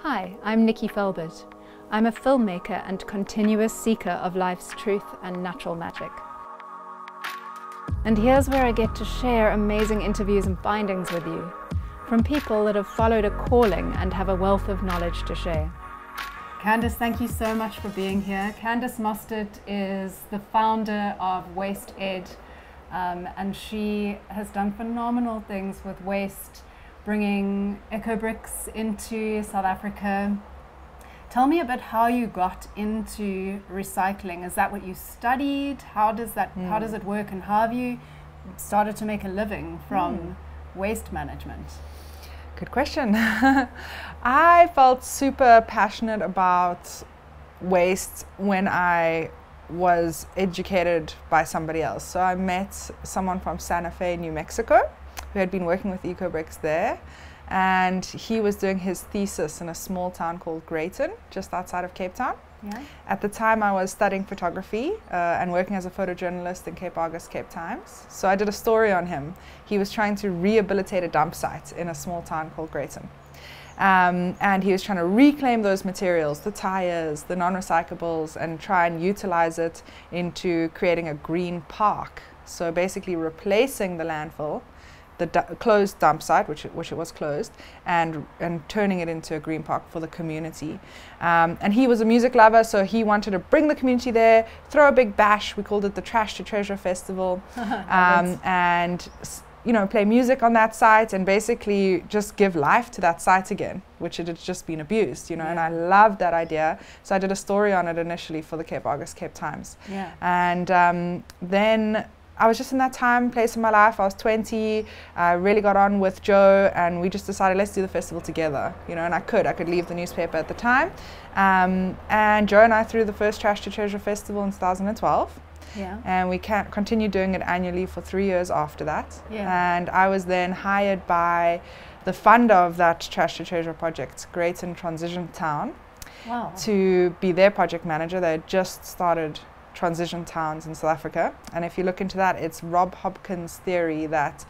Hi, I'm Nikki Felbert. I'm a filmmaker and continuous seeker of life's truth and natural magic. And here's where I get to share amazing interviews and findings with you, from people that have followed a calling and have a wealth of knowledge to share. Candace, thank you so much for being here. Candice Mostert is the founder of Waste Ed, and she has done phenomenal things with waste, bringing Ecobricks into South Africa. Tell me a bit how you got into recycling. Is that what you studied? How does it work, and how have you started to make a living from waste management? Good question. I felt super passionate about waste when I was educated by somebody else. So I met someone from Santa Fe, New Mexico, who had been working with Ecobricks there, and he was doing his thesis in a small town called Greyton, just outside of Cape Town. Yeah. At the time I was studying photography and working as a photojournalist in Cape August, Cape Times. So I did a story on him. He was trying to rehabilitate a dump site in a small town called Greyton. And he was trying to reclaim those materials, the tires, the non-recyclables, and try and utilize it into creating a green park. So basically replacing the landfill, the closed dump site, which it was closed, and turning it into a green park for the community. And he was a music lover, so he wanted to bring the community there, throw a big bash. We called it the Trash to Treasure Festival, and play music on that site and basically just give life to that site again, which it had just been abused, And I loved that idea, so I did a story on it initially for the Cape August, Cape Times. Yeah. And then I was just in that place in my life. I was 20, I really got on with Joe, and we just decided, let's do the festival together, and I could leave the newspaper at the time. And Joe and I threw the first Trash to Treasure Festival in 2012. Yeah. And we continued doing it annually for 3 years after that. Yeah. And I was then hired by the funder of that Trash to Treasure project, Greyton Transition Town, to be their project manager. They had just started transition towns in South Africa, and if you look into that, it's Rob Hopkins' theory that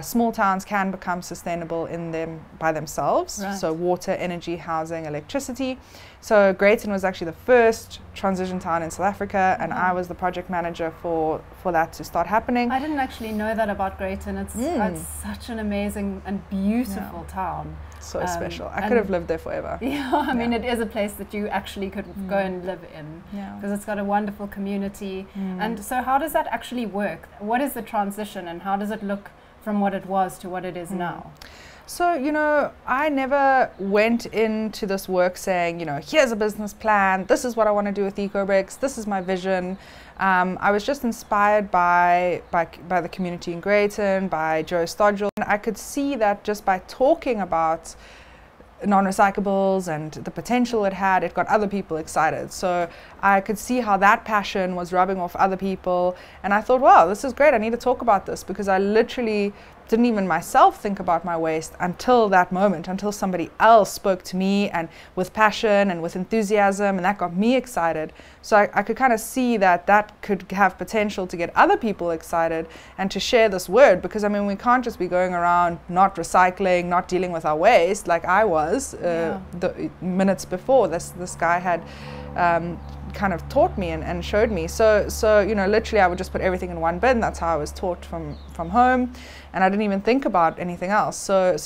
small towns can become sustainable by themselves. Right. So water, energy, housing, electricity. So Greyton was actually the first transition town in South Africa, and I was the project manager for that to start happening. I didn't actually know that about Greyton. It's such an amazing and beautiful town. So special. I could have lived there forever. Yeah, I mean, it is a place that you actually could go and live in, because it's got a wonderful community. And so how does that actually work? What is the transition, and how does it look from what it was to what it is now? So, I never went into this work saying, here's a business plan, this is what I want to do with Ecobricks, this is my vision. I was just inspired by the community in Greyton, by Joe Stodgel. And I could see that just by talking about non-recyclables and the potential it had, it got other people excited. So I could see how that passion was rubbing off other people, and I thought, wow, this is great, I need to talk about this, because I literally didn't even myself think about my waste until that moment, until somebody else spoke to me and with passion and with enthusiasm, and that got me excited. So I could kind of see that could have potential to get other people excited and to share this word, because I mean, we can't just be going around not recycling, not dealing with our waste like I was the minutes before. This guy had kind of taught me and showed me. So literally I would just put everything in one bin. That's how I was taught from home, and I didn't even think about anything else. So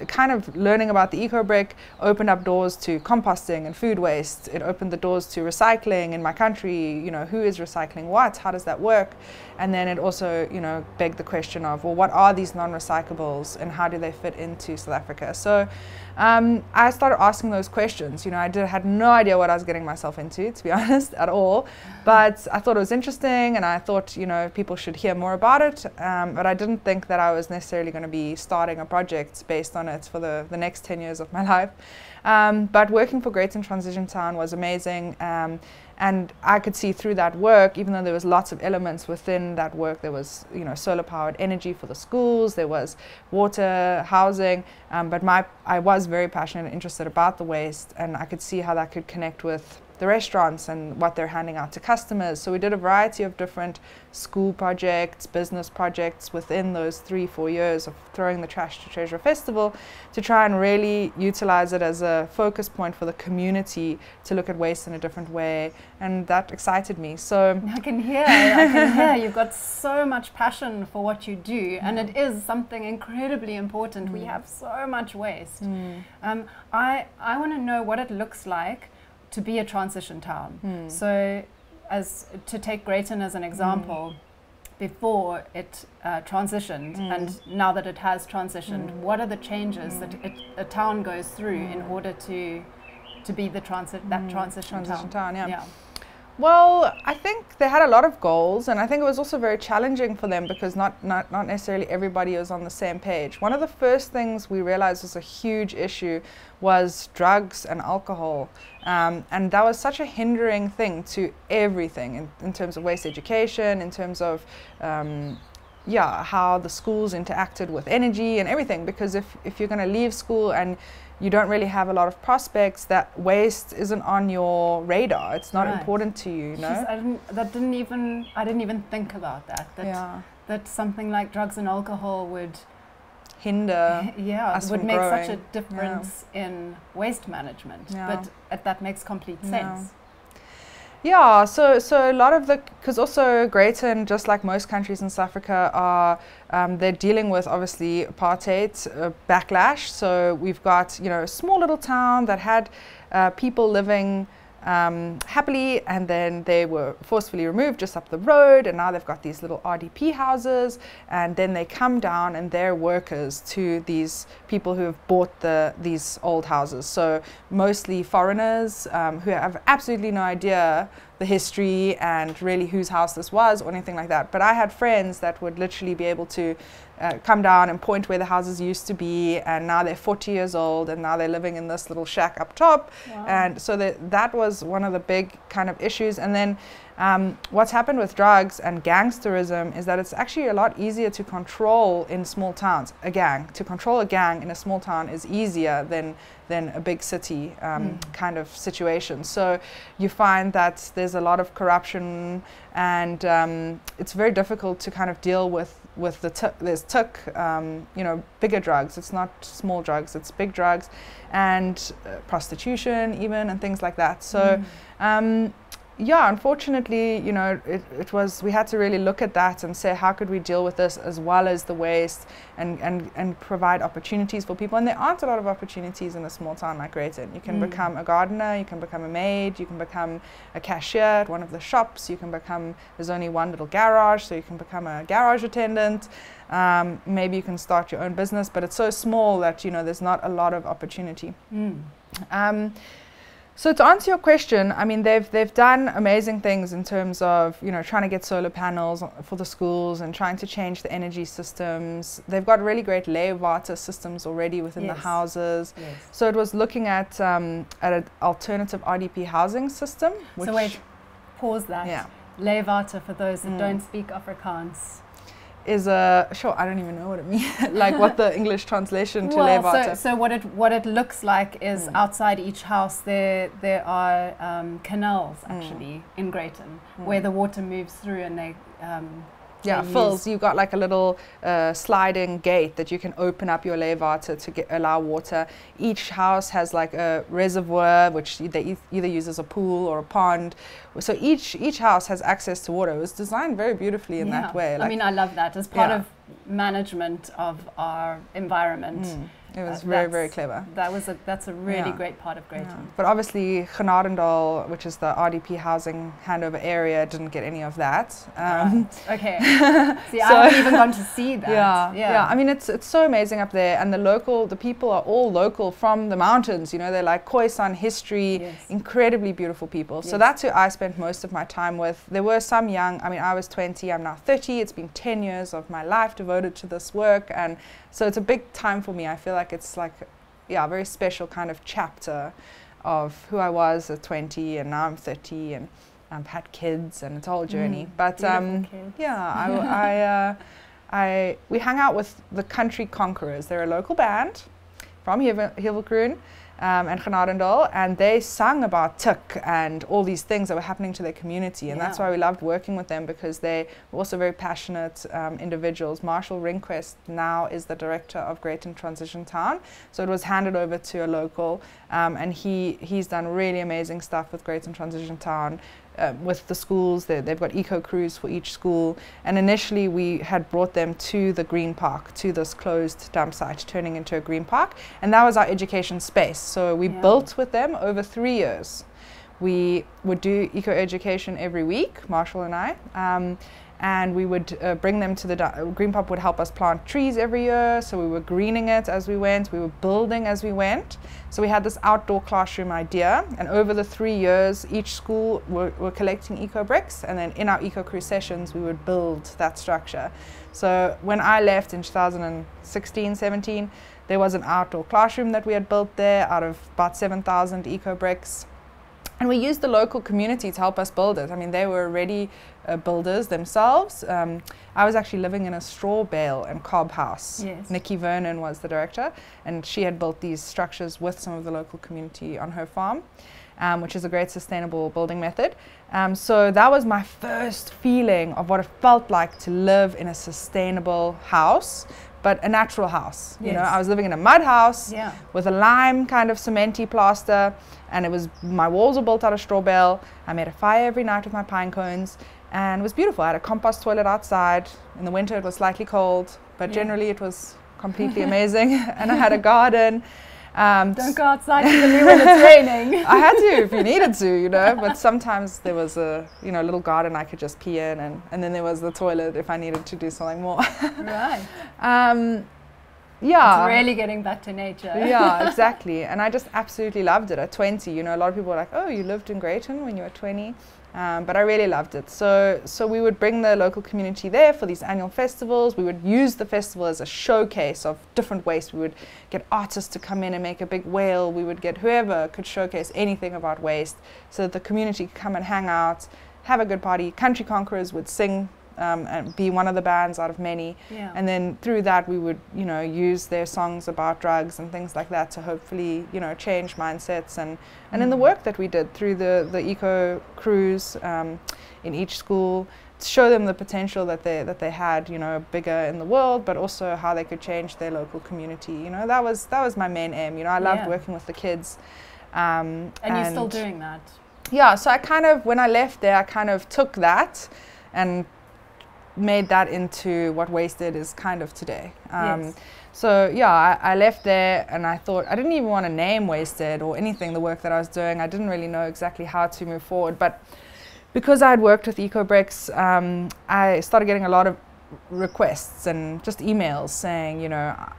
kind of learning about the Ecobrick opened up doors to composting and food waste. It opened the doors to recycling in my country. Who is recycling what? How does that work? And then it also, begged the question of, well, what are these non-recyclables and how do they fit into South Africa? So I started asking those questions. I had no idea what I was getting myself into, to be honest, at all. But I thought it was interesting, and I thought, people should hear more about it. But I didn't think that I was necessarily going to be starting a project based on it for the next 10 years of my life. But working for Greyton Transition Town was amazing. And I could see through that work, even though there was lots of elements within that work, there was, solar powered energy for the schools, there was water, housing, but I was very passionate and interested about the waste, and I could see how that could connect with the restaurants and what they're handing out to customers. So we did a variety of different school projects, business projects within those 3-4 years of throwing the trash to treasure festival, to try and really utilize it as a focus point for the community to look at waste in a different way, and that excited me. So I can hear you've got so much passion for what you do, and it is something incredibly important. We have so much waste. I want to know what it looks like to be a transition town. So, as to take Greyton as an example, before it transitioned and now that it has transitioned, what are the changes that a town goes through in order to be the transition town? Yeah. Well, I think they had a lot of goals, and I think it was also very challenging for them because not necessarily everybody was on the same page. One of the first things we realized was a huge issue was drugs and alcohol, and that was such a hindering thing to everything in terms of waste education, in terms of how the schools interacted with energy and everything, because if you're going to leave school and you don't really have a lot of prospects, that waste isn't on your radar. It's not important to you, you know? I didn't even think about that. That something like drugs and alcohol would hinder us would from make growing. such a difference in waste management. But that makes complete sense. Yeah, so a lot of because also Greyton, just like most countries in South Africa, are they're dealing with obviously apartheid backlash. So we've got a small little town that had people living happily, and then they were forcefully removed just up the road, and now they've got these little RDP houses, and then they come down and they're workers to these people who have bought these old houses. So mostly foreigners who have absolutely no idea the history and really whose house this was or anything like that. But I had friends that would literally be able to come down and point where the houses used to be, and now they're 40 years old and now they're living in this little shack up top. And so that was one of the big kind of issues. And then what's happened with drugs and gangsterism is that it's actually a lot easier to control in small towns. To control a gang in a small town is easier than a big city kind of situation. So you find that there's a lot of corruption, and it's very difficult to kind of deal with there's bigger drugs. It's not small drugs, it's big drugs, and prostitution even, and things like that. So unfortunately, we had to really look at that and say, how could we deal with this as well as the waste, and provide opportunities for people. And there aren't a lot of opportunities in a small town like Greyton. You can become a gardener, you can become a maid, you can become a cashier at one of the shops, there's only one little garage, so you can become a garage attendant. Maybe you can start your own business, but it's so small that there's not a lot of opportunity. So to answer your question, I mean, they've done amazing things in terms of trying to get solar panels for the schools and trying to change the energy systems. They've got really great leefwater systems already within the houses. So it was looking at an alternative RDP housing system. So wait, pause that. Leefwater, for those that don't speak Afrikaans, is I don't even know what it means, like what the English translation to leefwater. So what it looks like is outside each house there are canals actually in Greyton where the water moves through, and they fills. You've got like a little sliding gate that you can open up your leefwater to allow water. Each house has like a reservoir which they either use as a pool or a pond. So each house has access to water. It was designed very beautifully in that way. I mean, I love that as part of management of our environment. It was very, very clever. That's a really great part of Greyton. But obviously, Genadendal, which is the RDP housing handover area, didn't get any of that. Okay. See, I haven't even gone to see that. Yeah. I mean, it's so amazing up there, and the people are all local from the mountains. They're like Khoisan history, incredibly beautiful people. So that's who I spent most of my time with. There were some young. I mean, I was 20. I'm now 30. It's been 10 years of my life devoted to this work, and so it's a big time for me. I feel like it's like a very special kind of chapter of who I was at 20, and now I'm 30, and I've had kids, and it's a whole journey. But we hung out with the Country Conquerors. They're a local band from Heelbekroon, and Genadendal, and they sung about Tuk and all these things that were happening to their community, and that's why we loved working with them, because they were also very passionate individuals. Marshall Ringquest now is the director of Greyton Transition Town, so it was handed over to a local, and he's done really amazing stuff with Greyton Transition Town. With the schools, they've got eco crews for each school, and initially we had brought them to the green park, to this closed dump site turning into a green park, and that was our education space. So we built with them over 3 years. We would do eco education every week, Marshall and I, and we would bring them to the green park. Would help us plant trees every year, so we were greening it as we went, we were building as we went. So we had this outdoor classroom idea, and over the 3 years each school were collecting eco bricks, and then in our eco crew sessions we would build that structure. So when I left in 2016-17, there was an outdoor classroom that we had built there out of about 7,000 eco bricks. And we used the local community to help us build it. I mean, they were already builders themselves. I was actually living in a straw bale and cob house. Yes. Nikki Vernon was the director, and she had built these structures with some of the local community on her farm, which is a great sustainable building method. So that was my first feeling of what it felt like to live in a sustainable house, but a natural house. You know, I was living in a mud house with a lime kind of cementy plaster, and my walls were built out of straw bale. I made a fire every night with my pine cones, and it was beautiful. I had a compost toilet outside. In the winter it was slightly cold, but generally it was completely amazing. And I had a garden. Don't go outside even when it's raining. I had to if you needed to, you know, but sometimes there was a little garden I could just pee in, and then there was the toilet if I needed to do something more. Right. Yeah. It's really getting back to nature. Yeah, exactly. And I just absolutely loved it at 20. You know, a lot of people were like, oh, you lived in Greyton when you were 20. But I really loved it. So we would bring the local community there for these annual festivals. We would use the festival as a showcase of different waste. We would get artists to come in and make a big whale. We would get whoever could showcase anything about waste so that the community could come and hang out, have a good party. Country Conquerors would sing and be one of the bands out of many. Yeah. And then through that we would, use their songs about drugs and things like that to hopefully, change mindsets. And in the work that we did through the eco crews in each school, to show them the potential that they had, bigger in the world, but also how they could change their local community. That was my main aim. I loved working with the kids. And you're still doing that? Yeah, so when I left there, I kind of took that and made that into what Wasted is kind of today. So yeah, I left there and I thought I didn't even want to name Wasted or anything, the work that I was doing. I didn't really know exactly how to move forward, but because I had worked with Ecobricks, I started getting a lot of requests and just emails saying,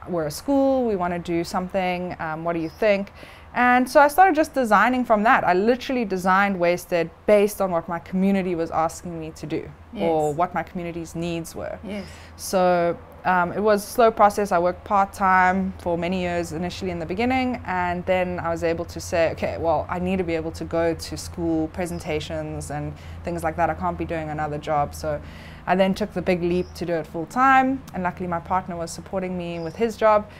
we're a school, we want to do something, what do you think? And so I started just designing from that. I literally designed Wasted based on what my community was asking me to do, or what my community's needs were. So it was a slow process. I worked part-time for many years initially in the beginning, and then I was able to say, okay, well, I need to be able to go to school presentations and things like that. I can't be doing another job. So I then took the big leap to do it full-time, and luckily my partner was supporting me with his job,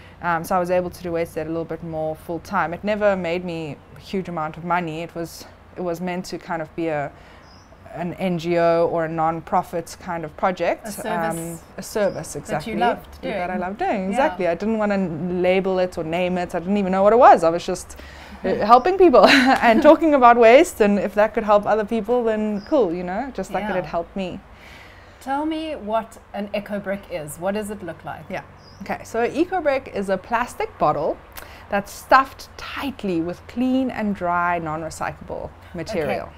so I was able to do Wasted a little bit more full-time. It never made me a huge amount of money. It was meant to kind of be an NGO or a non-profit kind of project. A service, exactly. That you loved doing. That I loved doing, exactly. I didn't want to label it or name it. I didn't even know what it was. I was just helping people and talking about waste, and if that could help other people, then cool, just like it had helped me. Tell me what an Ecobrick is. What does it look like? Yeah. Okay, so an Ecobrick is a plastic bottle that's stuffed tightly with clean and dry non-recyclable material. Okay.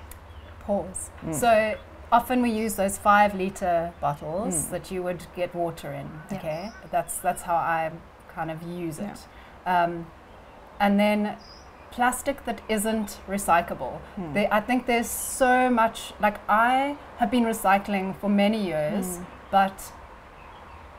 Pause. So often we use those 5-liter bottles that you would get water in. Okay, that's how I kind of use it. And then plastic that isn't recyclable. I think there's so much, like I have been recycling for many years, but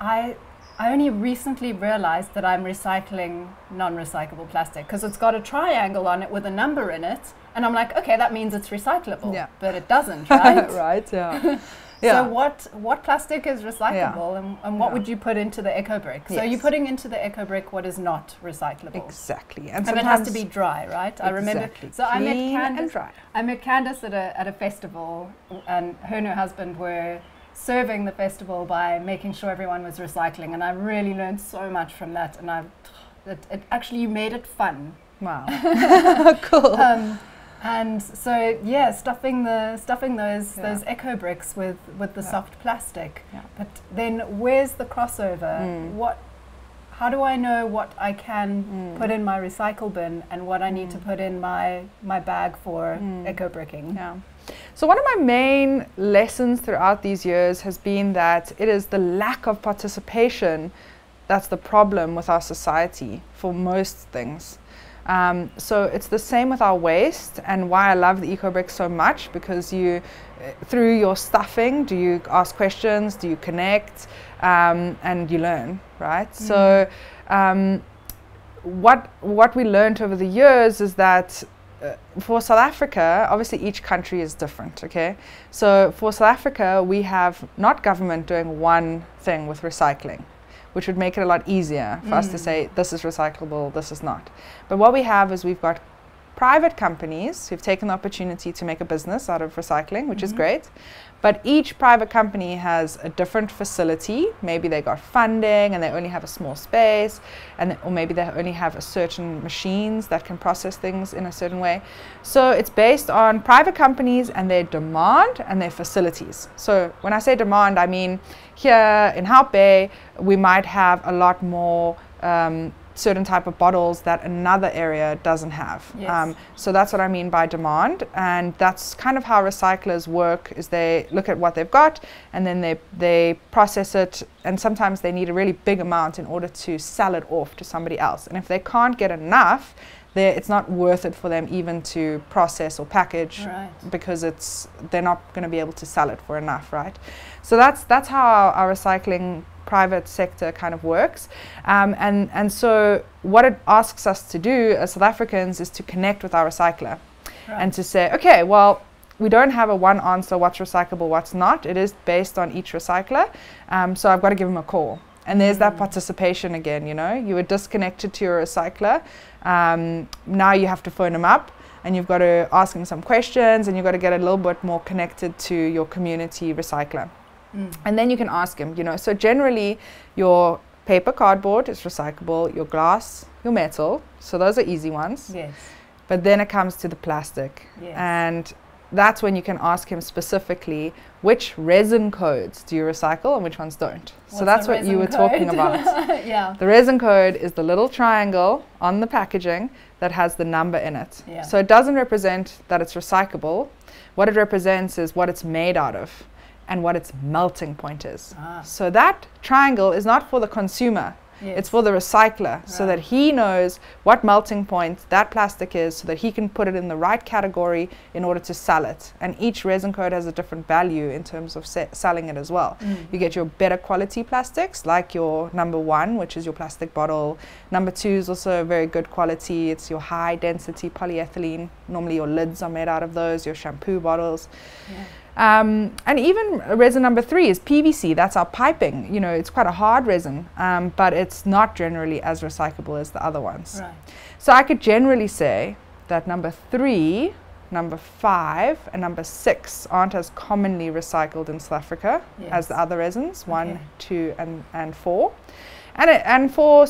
I only recently realized that I'm recycling non-recyclable plastic because it's got a triangle on it with a number in it, and I'm like, okay, that means it's recyclable, but it doesn't, right? Right, yeah. Yeah. So what plastic is recyclable, and what would you put into the Ecobrick? So you're putting into the Ecobrick what is not recyclable. Exactly. And it has to be dry, right? Exactly. I remember. So I met Candace at a festival, and her and her husband were serving the festival by making sure everyone was recycling, and I really learned so much from that, and it actually made it fun. Wow. Cool. And so stuffing those Ecobricks with the soft plastic. Yeah. But then where's the crossover? How do I know what I can put in my recycle bin and what I need to put in my bag for eco-bricking? Yeah. So one of my main lessons throughout these years has been that it is the lack of participation that's the problem with our society for most things. So it's the same with our waste, and why I love the Ecobrick so much, because you, through your stuffing, do you ask questions, do you connect, and you learn, right? So what we learned over the years is that for South Africa, obviously each country is different, okay? So for South Africa, we have not government doing one thing with recycling, which would make it a lot easier for us to say, this is recyclable, this is not. But what we have is we've got private companies who've taken the opportunity to make a business out of recycling, which is great. But each private company has a different facility. Maybe they got funding and they only have a small space, or maybe they only have a certain machines that can process things in a certain way. So it's based on private companies and their demand and their facilities. So when I say demand, I mean here in Hout Bay, we might have a lot more certain type of bottles that another area doesn't have. Yes. So that's what I mean by demand, and that's kind of how recyclers work, is they look at what they've got and then they process it, and sometimes they need a really big amount in order to sell it off to somebody else. And if they can't get enough, it's not worth it for them even to process or package, because they're not going to be able to sell it for enough, right? So that's how our recycling private sector kind of works, and so what it asks us to do as South Africans is to connect with our recycler, and to say, okay, well, we don't have a one answer what's recyclable, what's not. It is based on each recycler, so I've got to give them a call. And there's that participation again, you know, you were disconnected to your recycler, now you have to phone them up and you've got to ask them some questions, and you've got to get a little bit more connected to your community recycler. And then you can ask him, you know, so generally your paper, cardboard is recyclable, your glass, your metal, so those are easy ones. Yes. But then it comes to the plastic. Yes. And that's when you can ask him specifically, which resin codes do you recycle and which ones don't? So that's what you were talking about. Yeah. The resin code is the little triangle on the packaging that has the number in it. Yeah. So it doesn't represent that it's recyclable. What it represents is what it's made out of and what its melting point is. So that triangle is not for the consumer. Yes. It's for the recycler, so that he knows what melting point that plastic is, so that he can put it in the right category in order to sell it. And each resin code has a different value in terms of selling it as well. You get your better quality plastics, like your number 1, which is your plastic bottle. Number 2 is also very good quality. It's your high density polyethylene. Normally your lids are made out of those, your shampoo bottles. Yeah. And even resin number 3 is PVC. That's our piping. You know, it's quite a hard resin, but it's not generally as recyclable as the other ones. Right. So I could generally say that number 3, number 5, and number 6 aren't as commonly recycled in South Africa as the other resins, 1, 2, and 4. And for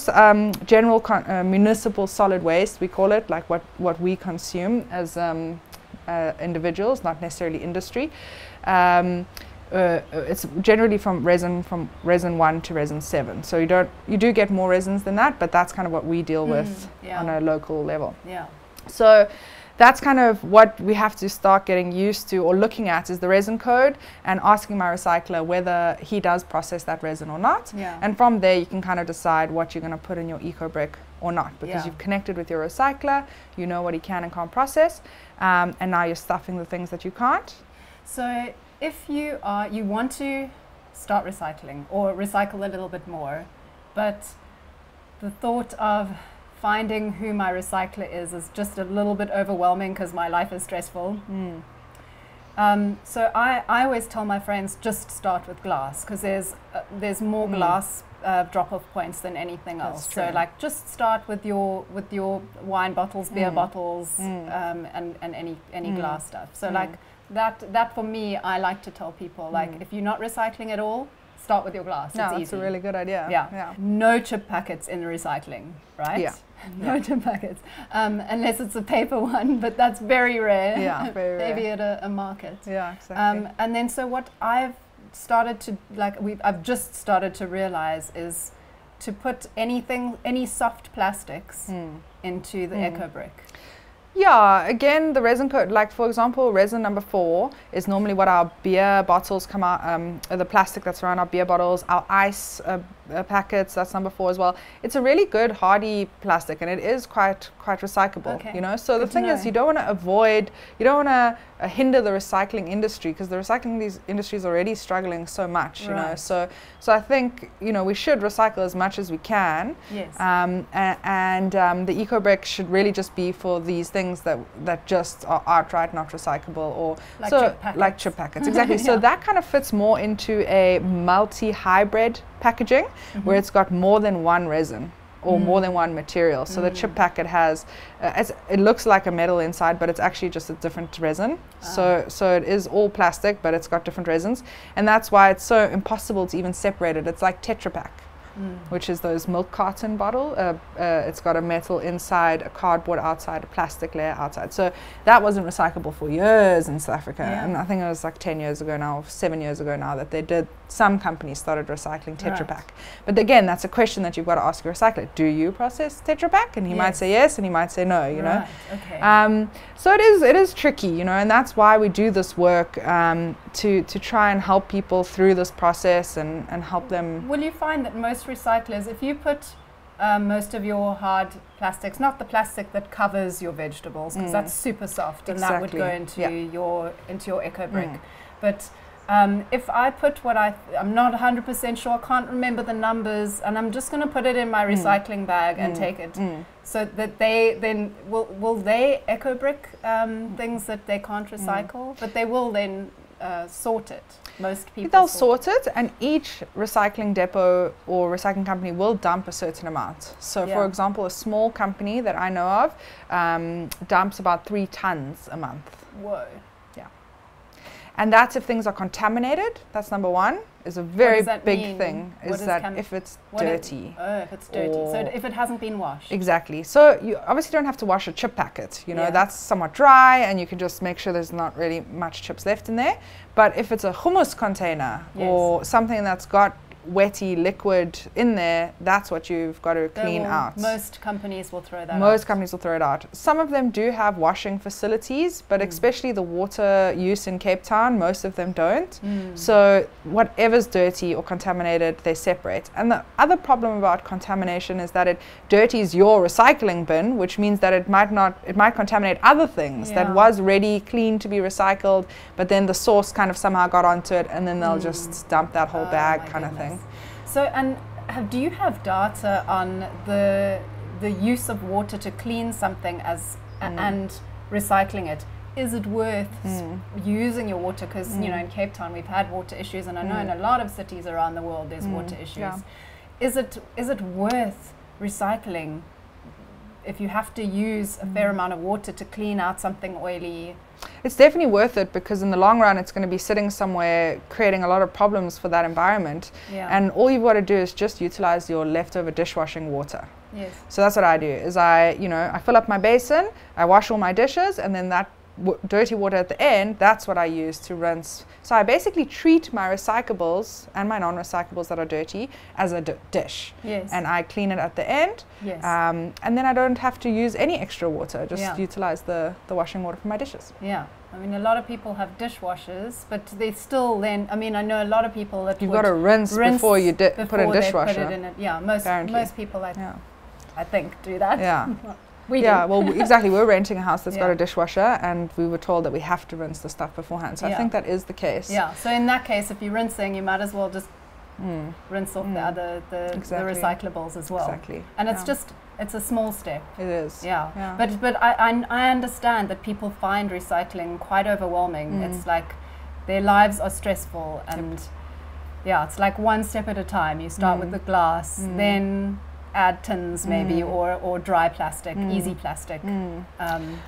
general municipal solid waste, we call it, like what we consume as individuals, not necessarily industry. It's generally from resin 1 to resin 7. So you do get more resins than that, but that's kind of what we deal with on a local level. Yeah. So that's kind of what we have to start getting used to or looking at, is the resin code, and asking my recycler whether he does process that resin or not. Yeah. And from there you can kind of decide what you're going to put in your Ecobrick or not, because you've connected with your recycler, you know what he can and can't process, and now you're stuffing the things that you can't. So if you want to start recycling or recycle a little bit more, but the thought of finding who my recycler is just a little bit overwhelming because my life is stressful. So I always tell my friends, just start with glass, because there's more glass drop-off points than anything else. So like just start with your wine bottles, beer bottles, and any glass stuff. So like that for me, I like to tell people, like if you're not recycling at all, start with your glass. Yeah, it's that's easy. a really good idea. Yeah. No chip packets in recycling, right? Yeah. No chip packets, unless it's a paper one, but that's very rare. Yeah, very rare. Maybe at a market. Yeah, exactly. And then so what I've started to I've just started to realize is to put any soft plastics into the Ecobrick. Yeah, again, the resin code, like for example, resin number 4 is normally what our beer bottles come out, the plastic that's around our beer bottles, our ice packets, that's number 4 as well. It's a really good hardy plastic, and it is quite recyclable, you know. So the thing is, you don't want to hinder the recycling industry, because the recycling industry is already struggling so much, you know. So I think, you know, we should recycle as much as we can. Yes. And the Ecobrick should really just be for these things that just are outright not recyclable, or like chip packets. Exactly. So that kind of fits more into a multi-hybrid packaging, where it's got more than one resin or more than one material. So the chip packet has, it looks like a metal inside, but it's actually just a different resin. So it is all plastic, but it's got different resins, and that's why it's so impossible to even separate it. It's like Tetra Pak, which is those milk carton bottle. It's got a metal inside, a cardboard outside, a plastic layer outside. So that wasn't recyclable for years in South Africa. And I think it was like 10 years ago now, or 7 years ago now, that some companies started recycling Tetra Pak. But again, that's a question that you've got to ask your recycler. Do you process Tetra Pak? And he might say yes, and he might say no, you know. So it is tricky, you know, and that's why we do this work, to try and help people through this process and help them. Will you find that most recyclers, if you put most of your hard plastics, not the plastic that covers your vegetables, because that's super soft, and that would go into your Ecobrick, but if I put what I'm not 100% sure, I can't remember the numbers, and I'm just going to put it in my recycling bag and take it, so that they then will they Ecobrick things that they can't recycle, but they will then sort it. Most people they'll sort it, and each recycling depot or recycling company will dump a certain amount. So for example, a small company that I know of dumps about 3 tons a month. Whoa. And that's if things are contaminated. That's number 1. Is a very big thing. Is that if it's dirty. If it's dirty. So if it hasn't been washed. Exactly. So you obviously don't have to wash a chip packet. You know, that's somewhat dry, and you can just make sure there's not really much chips left in there. But if it's a hummus container or something that's got wetty liquid in there, that's what you've got to clean out. Most companies will throw that out. Most companies will throw it out. Some of them do have washing facilities, but especially the water use in Cape Town, most of them don't. So whatever's dirty or contaminated, they separate. And the other problem about contamination is that it dirties your recycling bin, which means that it might contaminate other things that was ready, clean to be recycled, but then the source kind of somehow got onto it, and then they'll just dump that whole bag kind of thing. So, and do you have data on the use of water to clean something and recycling it? Is it worth using your water? Because you know, in Cape Town we've had water issues, and I know in a lot of cities around the world there's water issues. Is it worth recycling if you have to use a fair amount of water to clean out something oily? It's definitely worth it, because in the long run it's going to be sitting somewhere creating a lot of problems for that environment. And all you've got to do is just utilize your leftover dishwashing water. So that's what I do, is I fill up my basin, I wash all my dishes, and then that dirty water at the end, that's what I use to rinse. So I basically treat my recyclables and my non-recyclables that are dirty as a dish. And I clean it at the end. And then I don't have to use any extra water, just utilize the washing water for my dishes. I mean, a lot of people have dishwashers, but they still then, I mean, I know a lot of people that you've got to rinse before you put in dishwasher. Put it in it. Most people, I think, do that. Well, exactly. We're renting a house that's got a dishwasher, and we were told that we have to rinse the stuff beforehand. So I think that is the case. So in that case, if you're rinsing, you might as well just rinse off the recyclables as well. Exactly. And it's a small step. It is. Yeah. But I understand that people find recycling quite overwhelming. It's like their lives are stressful, and it's like one step at a time. You start with the glass, then add tins maybe, or dry plastic, easy plastic, and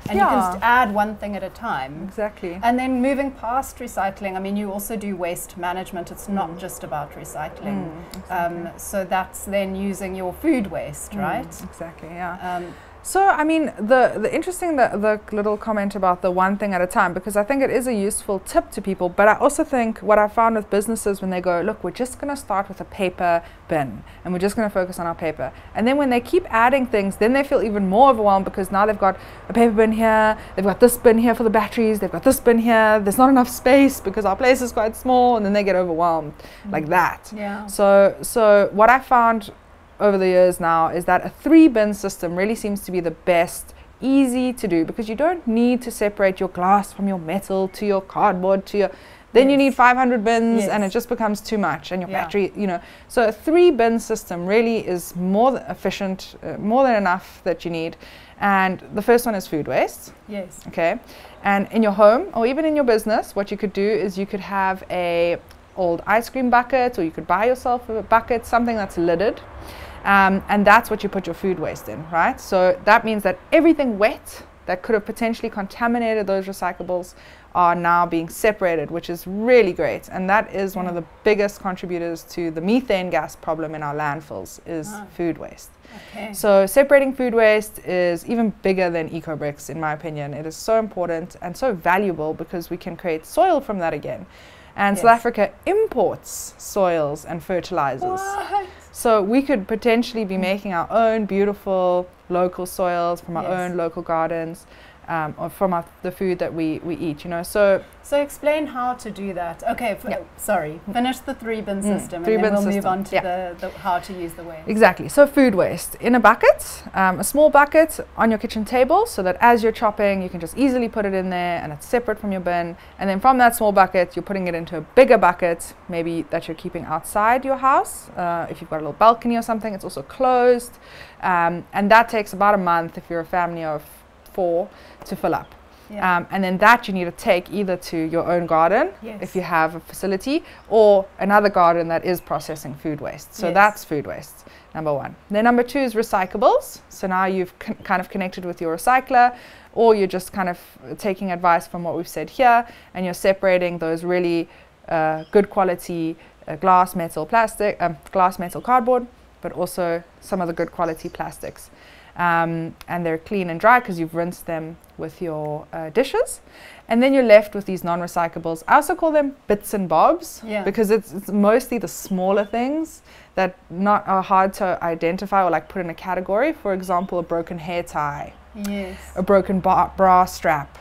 you can just add one thing at a time. Exactly. And then moving past recycling, I mean, you also do waste management. It's not just about recycling. Exactly. So that's then using your food waste, right? Exactly. Yeah. So, I mean, the interesting, the little comment about the one thing at a time, because I think it is a useful tip to people, but I also think what I found with businesses when they go, look, we're just going to start with a paper bin and we're just going to focus on our paper. And then when they keep adding things, then they feel even more overwhelmed because now they've got a paper bin here, they've got this bin here for the batteries, they've got this bin here, there's not enough space because our place is quite small, and then they get overwhelmed like that. Yeah. So what I found over the years now is that a 3-bin system really seems to be the best, easy to do, because you don't need to separate your glass from your metal to your cardboard to your, then you need 500 bins and it just becomes too much, and your battery, so a 3-bin system really is more efficient, more than enough that you need. And the first one is food waste. Yes. Okay. And in your home or even in your business, what you could do is you could have a old ice cream bucket, or you could buy yourself a bucket, something that's lidded. And that's what you put your food waste in, right? So that means that everything wet that could have potentially contaminated those recyclables are now being separated, which is really great. And that is one of the biggest contributors to the methane gas problem in our landfills is food waste. Okay. So separating food waste is even bigger than Ecobricks, in my opinion. It is so important and so valuable because we can create soil from that again. And South Africa imports soils and fertilizers. What? So we could potentially be making our own beautiful local soils from our own local gardens, or from the food that we eat, So explain how to do that. Okay, sorry. Finish the 3-bin system, and then we'll move on to the how to use the waste. Exactly. So food waste in a bucket, a small bucket on your kitchen table, so that as you're chopping, you can just easily put it in there, and it's separate from your bin. And then from that small bucket, you're putting it into a bigger bucket, maybe that you're keeping outside your house. If you've got a little balcony or something, it's also closed, and that takes about a month if you're a family of 4 to fill up. And then that you need to take either to your own garden, if you have a facility, or another garden that is processing food waste. So that's food waste, number 1. Then number 2 is recyclables. So now you've kind of connected with your recycler, or you're just kind of taking advice from what we've said here, and you're separating those really good quality glass, metal, plastic, glass, metal, cardboard, but also some of the good quality plastics. And they're clean and dry because you've rinsed them with your dishes. And then you're left with these non-recyclables. I also call them bits and bobs, because it's mostly the smaller things that are hard to identify or like put in a category. For example, a broken hair tie, a broken bra strap,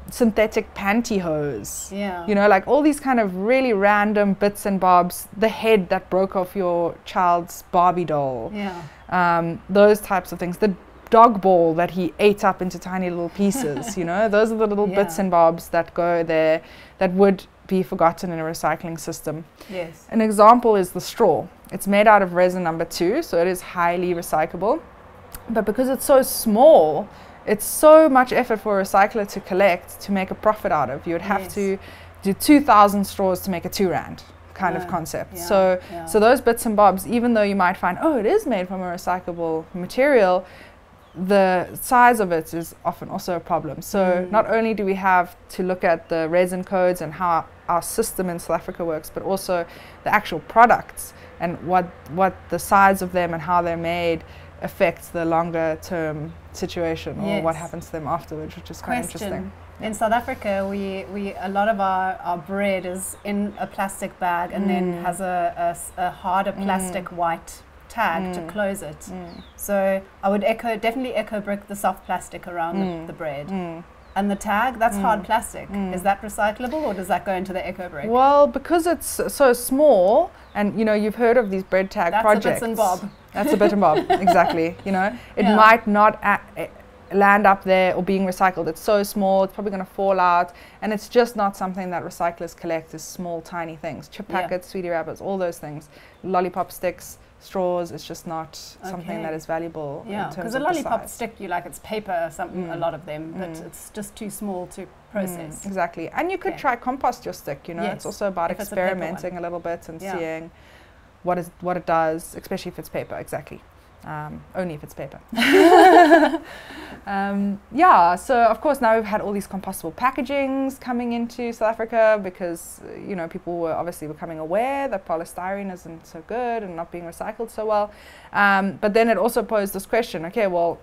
synthetic pantyhose, like all these kind of really random bits and bobs, the head that broke off your child's Barbie doll, those types of things, the dog ball that he ate up into tiny little pieces, those are the little bits and bobs that go there that would be forgotten in a recycling system. An example is the straw. It's made out of resin number 2, so it is highly recyclable, but because it's so small, it's so much effort for a recycler to collect to make a profit out of. You would have to do 2,000 straws to make a 2 rand kind of concept. So those bits and bobs, even though you might find, it is made from a recyclable material, the size of it is often also a problem. So not only do we have to look at the resin codes and how our system in South Africa works, but also the actual products and what the size of them and how they're made affects the longer term situation or what happens to them afterwards, which is quite interesting. In South Africa, we a lot of our bread is in a plastic bag and then has a harder plastic white tag to close it. So I would definitely Ecobrick the soft plastic around the bread. And the tag, that's hard plastic. Is that recyclable, or does that go into the Ecobrick? Well, because it's so small, and you've heard of these bread tag projects. That's a bit and bob. That's a bit and bob, exactly. It might not land up there or being recycled. It's so small, it's probably going to fall out, and it's just not something that recyclers collect, is small, tiny things. Chip packets, sweetie wrappers, all those things. Lollipop sticks, straws, it's just not something that is valuable. Yeah, because a lollipop stick, it's paper or something, a lot of them, but it's just too small to process. Exactly. And you could try compost your stick, it's also about experimenting a little bit and seeing what it does, especially if it's paper. Exactly. Only if it's paper. So of course now we've had all these compostable packagings coming into South Africa because people were obviously becoming aware that polystyrene isn't so good and not being recycled so well. But then it also posed this question, okay, well,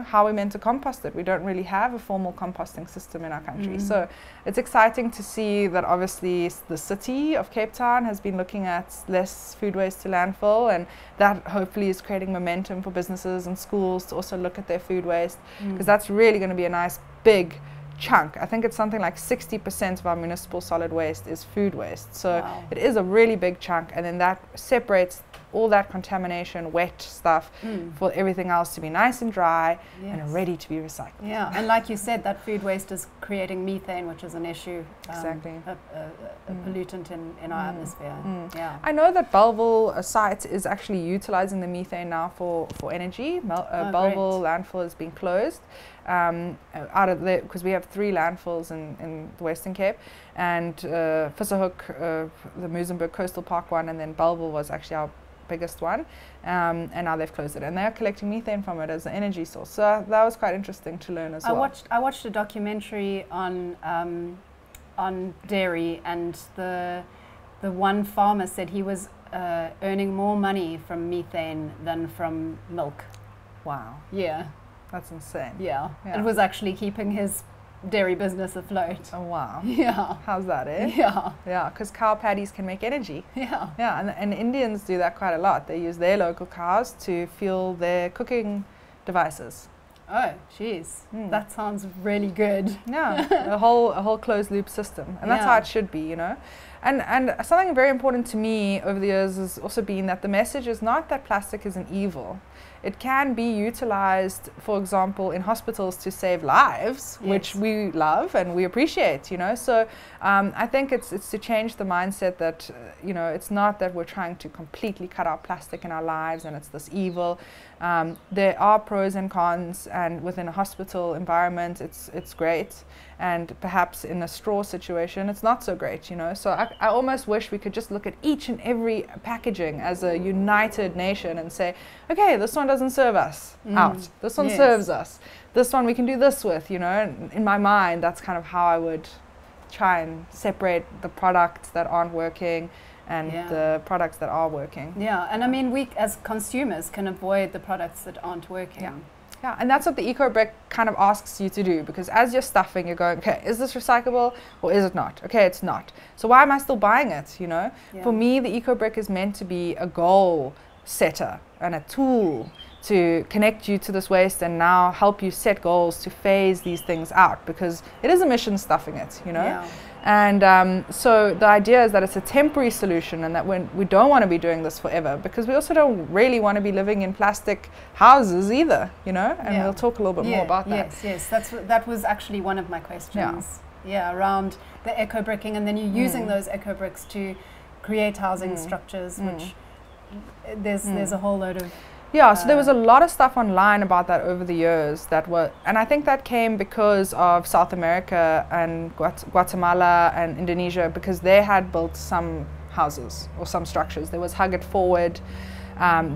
how are we meant to compost it? We don't really have a formal composting system in our country. So it's exciting to see that obviously the city of Cape Town has been looking at less food waste to landfill, and that hopefully is creating momentum for businesses and schools to also look at their food waste, because that's really going to be a nice big chunk. I think it's something like 60% of our municipal solid waste is food waste. So it is a really big chunk, and then that separates all that contamination, wet stuff, for everything else to be nice and dry and ready to be recycled. Yeah, and like you said, that food waste is creating methane, which is an issue. Exactly. A pollutant in our atmosphere. Yeah. I know that Bellville site is actually utilizing the methane now for energy. Bellville landfill is being closed. Out of the, because we have 3 landfills in the Western Cape, and Visserhoek, the Muizenberg Coastal Park one, and then Bellville was actually our biggest one, and now they've closed it, and they're collecting methane from it as an energy source. So that was quite interesting to learn as well. I watched a documentary on dairy, and the one farmer said he was earning more money from methane than from milk. Wow. Yeah. That's insane. Yeah. It was actually keeping his dairy business afloat. Oh wow. Yeah. How's that, eh? Yeah. Yeah, because cow patties can make energy. Yeah. Yeah, and Indians do that quite a lot. They use their local cows to fuel their cooking devices. Oh, jeez. That sounds really good. Yeah, a whole closed loop system. And that's how it should be, And something very important to me over the years has also been that the message is not that plastic is an evil. It can be utilized, for example, in hospitals to save lives, which we love and we appreciate, So I think it's to change the mindset that, it's not that we're trying to completely cut out plastic in our lives and it's this evil. There are pros and cons, and within a hospital environment, it's great. And perhaps in a straw situation, it's not so great, So I almost wish we could just look at each and every packaging as a united nation and say, okay, this one doesn't serve us out. This one serves us. This one we can do this with, And in my mind, that's kind of how I would try and separate the products that aren't working and the products that are working. Yeah, and I mean, we as consumers can avoid the products that aren't working. Yeah, and that's what the Ecobrick kind of asks you to do, because as you're stuffing, you're going, okay, is this recyclable or is it not? Okay, it's not. So why am I still buying it, For me, the Ecobrick is meant to be a goal setter and a tool to connect you to this waste and now help you set goals to phase these things out, because it is emission stuffing it, And so the idea is that it's a temporary solution, and that we don't want to be doing this forever, because we also don't really want to be living in plastic houses either, and we'll talk a little bit more about that. Yes, that was actually one of my questions. Around the eco-bricking, and then you're using those eco-bricks to create housing structures, which there's a whole load of... Yeah, so there was a lot of stuff online about that over the years and I think that came because of South America and Guatemala and Indonesia, because they had built some houses or some structures. There was Hug It Forward.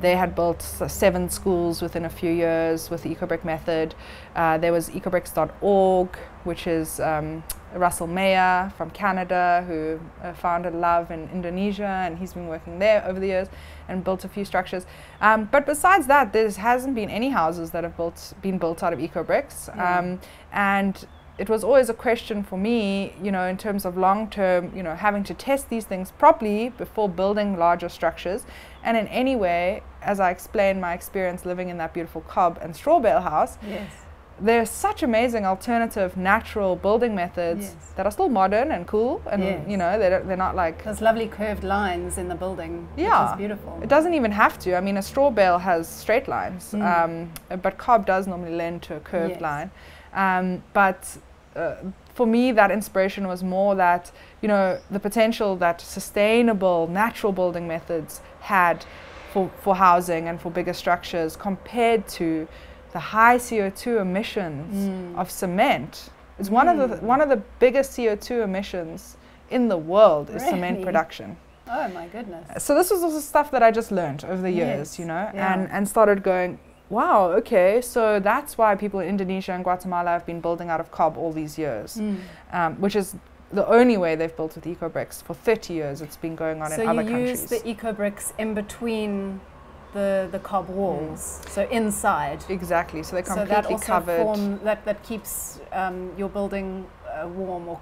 They had built 7 schools within a few years with the Ecobrick method. There was ecobricks.org, which is Russell Mayer from Canada, who founded Love in Indonesia, and he's been working there over the years and built a few structures. But besides that, there hasn't been any houses that have been built out of ecobricks. And it was always a question for me, in terms of long-term, having to test these things properly before building larger structures. And in any way, as I explained my experience living in that beautiful cob and straw bale house, there's such amazing alternative natural building methods that are still modern and cool, and you know, they're not like those lovely curved lines in the building. Yeah, which is beautiful. It doesn't even have to. I mean, a straw bale has straight lines, but cob does normally lend to a curved line. But for me, that inspiration was more that, you know, the potential that sustainable natural building methods had for housing and for bigger structures compared to the high CO2 emissions of cement. Is one of the biggest CO2 emissions in the world is cement production. Oh my goodness. So this was also stuff that I just learned over the years, you know, and started going, wow, okay, so that's why people in Indonesia and Guatemala have been building out of cob all these years, which is the only way they've built with Ecobricks. For 30 years it's been going on in other countries. So you use the Ecobricks in between the cob walls, so inside. Exactly, so they're completely so that also covered. That keeps your building warm or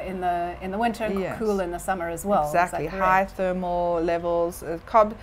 in the winter, cool in the summer as well. Exactly, high thermal levels.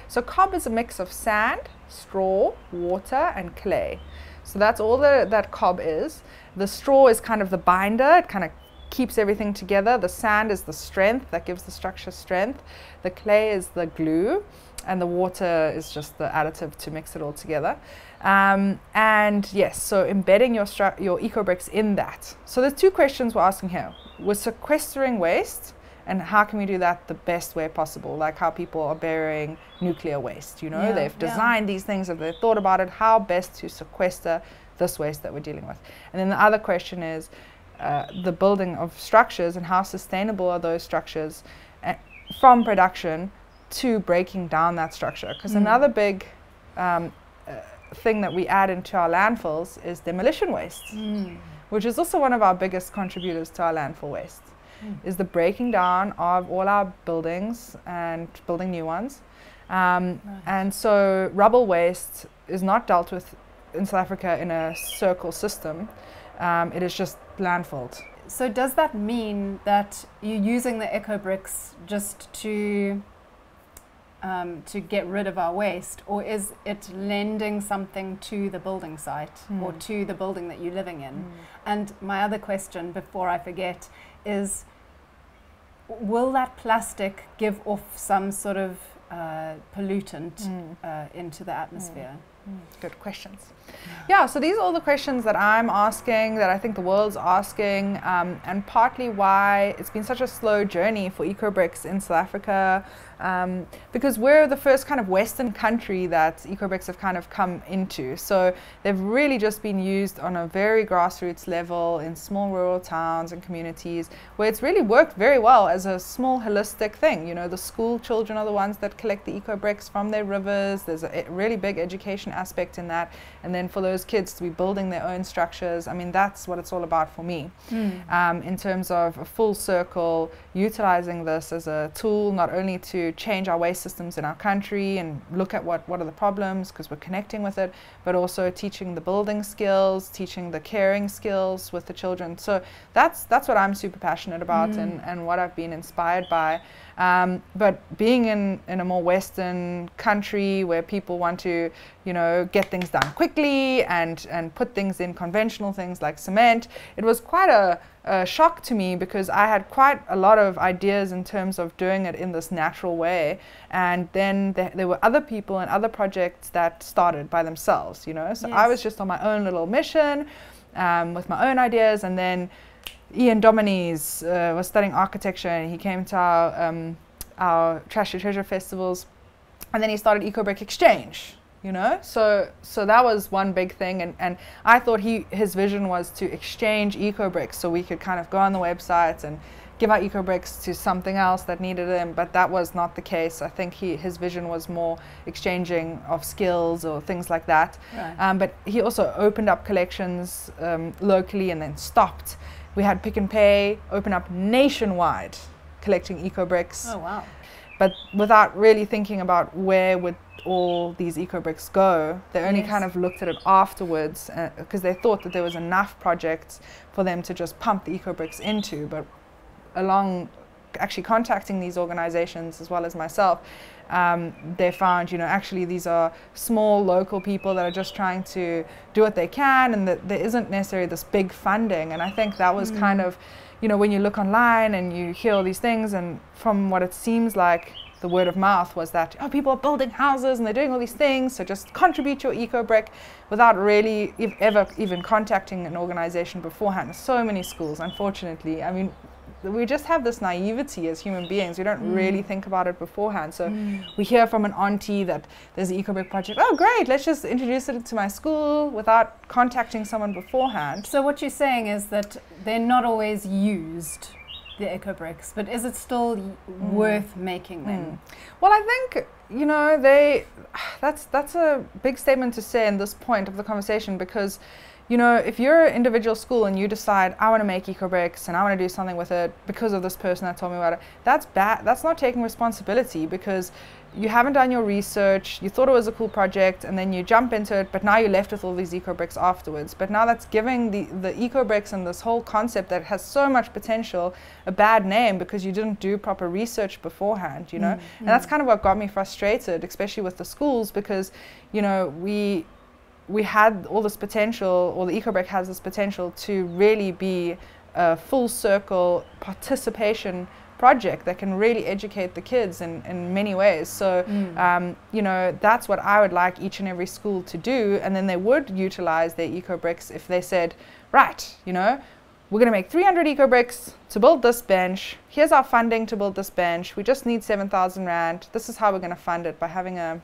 So cob is a mix of sand, straw, water, and clay. So that's all that cob is. The straw is kind of the binder. It kind of keeps everything together. The sand is the strength that gives the structure strength. The clay is the glue, and the water is just the additive to mix it all together. And yes, so embedding your Ecobricks in that. So there's two questions we're asking here. We're sequestering waste, and how can we do that the best way possible? Like how people are burying nuclear waste, you know, they've designed these things, and they've thought about it, how best to sequester this waste that we're dealing with. And then the other question is the building of structures, and how sustainable are those structures from production to breaking down that structure. Because another big thing that we add into our landfills is demolition waste, which is also one of our biggest contributors to our landfill waste, is the breaking down of all our buildings and building new ones. And so rubble waste is not dealt with in South Africa in a circle system. It is just landfilled. So does that mean that you're using the Ecobricks just to get rid of our waste, or is it lending something to the building site or to the building that you're living in? And my other question, before I forget, is will that plastic give off some sort of pollutant into the atmosphere? Good questions. Yeah, so these are all the questions that I'm asking, that I think the world's asking, and partly why it's been such a slow journey for Ecobricks in South Africa, because we're the first kind of Western country that Ecobricks have kind of come into. So they've really just been used on a very grassroots level in small rural towns and communities, where it's really worked very well as a small holistic thing. You know, the school children are the ones that collect the Ecobricks from their rivers. There's a really big education aspect in that, and then for those kids to be building their own structures, I mean, that's what it's all about for me, in terms of a full circle, utilizing this as a tool not only to change our waste systems in our country and look at what are the problems, because we're connecting with it, but also teaching the building skills, teaching the caring skills with the children. So that's what I'm super passionate about, and what I've been inspired by. But being in a more Western country where people want to, you know, get things done quickly and put things in conventional things like cement, it was quite a shock to me, because I had quite a lot of ideas in terms of doing it in this natural way, and then there were other people and other projects that started by themselves, you know. So I was just on my own little mission with my own ideas, and then Ian Dominies was studying architecture, and he came to our Trash Your Treasure festivals, and then he started Ecobrick Exchange, you know. So that was one big thing, and I thought his vision was to exchange Ecobricks, so we could kind of go on the websites and give our Ecobricks to something else that needed them, but that was not the case. I think his vision was more exchanging of skills or things like that. Right. But he also opened up collections locally and then stopped. We had Pick and Pay open up nationwide, collecting Ecobricks. Oh, wow. But without really thinking about where would all these Ecobricks go. They only kind of looked at it afterwards, because they thought that there was enough projects for them to just pump the Ecobricks into. But along actually contacting these organizations as well as myself, they found, actually these are small local people that are just trying to do what they can, and that there isn't necessarily this big funding. And I think that was kind of, when you look online and you hear all these things, and from what it seems like, the word of mouth was that, people are building houses and they're doing all these things, so just contribute your Ecobrick, without really ever even contacting an organization beforehand. So many schools, unfortunately, we just have this naivety as human beings. We don't really think about it beforehand. So we hear from an auntie that there's an Ecobrick project. Oh, great, let's just introduce it to my school without contacting someone beforehand. So what you're saying is that they're not always used, the Ecobricks, but is it still worth making them? Well, I think, that's a big statement to say in this point of the conversation, because if you're an individual school and you decide, I want to make Ecobricks and I want to do something with it because of this person that told me about it, that's bad. That's not taking responsibility, because you haven't done your research, you thought it was a cool project, and then you jump into it, but now you're left with all these Ecobricks afterwards. But now that's giving the Ecobricks and this whole concept that has so much potential a bad name, because you didn't do proper research beforehand, And that's kind of what got me frustrated, especially with the schools, because, we had all this potential, or the Ecobrick has this potential to really be a full circle participation project that can really educate the kids in many ways. So, that's what I would like each and every school to do. And then they would utilize their Ecobricks if they said, right, we're going to make 300 Ecobricks to build this bench. Here's our funding to build this bench. We just need 7,000 Rand. This is how we're going to fund it, by having a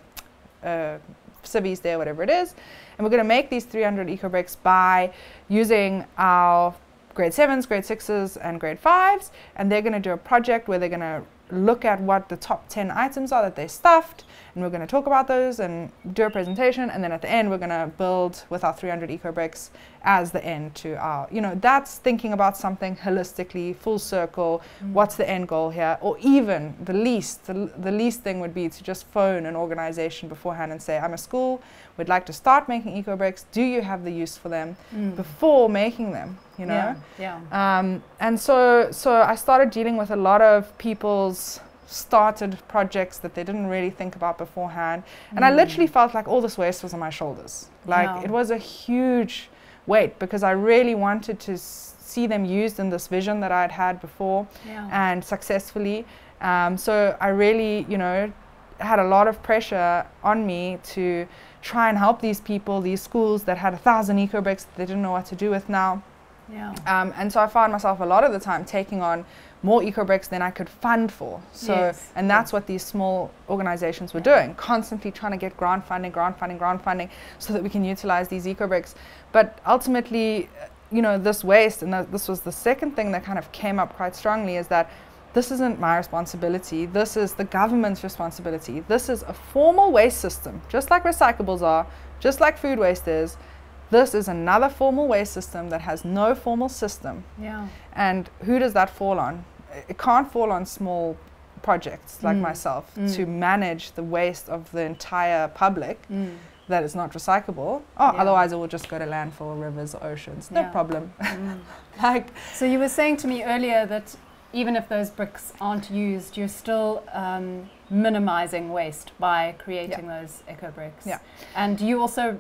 civvies there, whatever it is. And we're going to make these 300 Ecobricks by using our grade 7s, grade 6s, and grade 5s. And they're going to do a project where they're going to look at what the top 10 items are that they stuffed, and we're going to talk about those and do a presentation, and then at the end we're going to build with our 300 Ecobricks as the end to our, that's thinking about something holistically, full circle. What's the end goal here? Or even the least thing would be to just phone an organization beforehand and say, I'm a school, we'd like to start making Ecobricks, do you have the use for them, before making them, and so I started dealing with a lot of people's started projects that they didn't really think about beforehand, and I literally felt like all this waste was on my shoulders. It was a huge weight, because I really wanted to see them used in this vision that I'd had before, and successfully. So I really, had a lot of pressure on me to try and help these people, these schools that had 1,000 Ecobricks that they didn't know what to do with now. And so I found myself a lot of the time taking on more Ecobricks than I could fund for. So, and that's what these small organizations were doing, constantly trying to get grant funding, so that we can utilize these Ecobricks. But ultimately, this waste, and this was the second thing that kind of came up quite strongly, is that this isn't my responsibility. This is the government's responsibility. This is a formal waste system, just like recyclables are, just like food waste is. This is another formal waste system that has no formal system. And who does that fall on? It can't fall on small projects like myself to manage the waste of the entire public that is not recyclable. Otherwise it will just go to landfill, rivers, oceans. No problem. So you were saying to me earlier that even if those bricks aren't used, you're still minimizing waste by creating those Ecobricks. And you also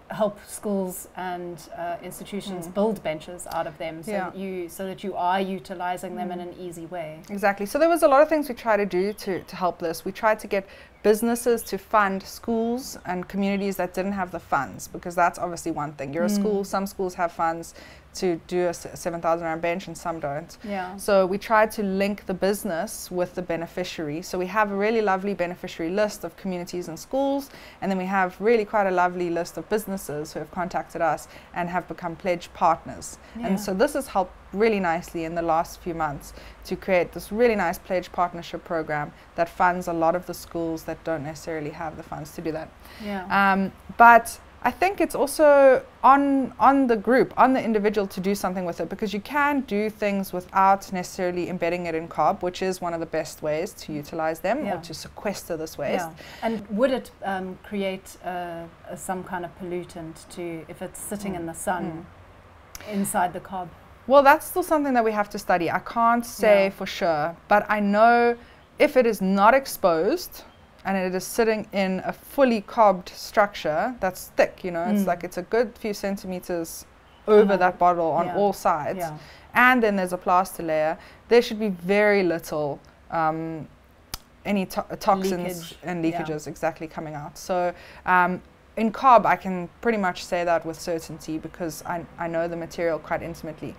help schools and institutions build benches out of them, so that you are utilizing them in an easy way. Exactly. So there was a lot of things we tried to do to help this. We tried to get businesses to fund schools and communities that didn't have the funds, because that's obviously one thing. You're a school, some schools have funds to do a 7,000 Rand bench and some don't. So we tried to link the business with the beneficiary. So we have a really lovely beneficiary list of communities and schools, and then we have really quite a lovely list of businesses who have contacted us and have become pledge partners. And so this has helped really nicely in the last few months to create this really nice pledge partnership program that funds a lot of the schools that don't necessarily have the funds to do that. But I think it's also on the group, on the individual to do something with it, because you can do things without necessarily embedding it in cob, which is one of the best ways to utilize them or to sequester this waste. And would it create some kind of pollutant if it's sitting in the sun inside the cob? Well, that's still something that we have to study. I can't say for sure, but I know if it is not exposed and it is sitting in a fully cobbed structure that's thick, you know, it's like it's a good few centimeters over that bottle on all sides, and then there's a plaster layer, there should be very little any toxins and leakages exactly coming out. So in cob, I can pretty much say that with certainty because I know the material quite intimately.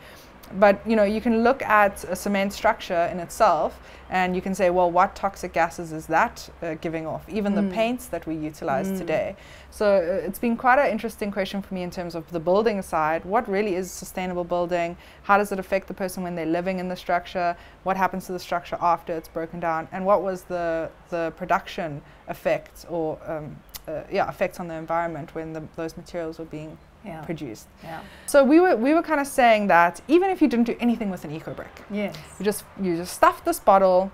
But you know, you can look at a cement structure in itself and you can say, well, what toxic gases is that giving off? Even the paints that we utilize today. So it's been quite an interesting question for me in terms of the building side. What really is sustainable building? How does it affect the person when they're living in the structure? What happens to the structure after it's broken down? And what was the production effect or effects on the environment when those materials were being produced. So we were kind of saying that even if you didn't do anything with an Ecobrick, you just stuffed this bottle,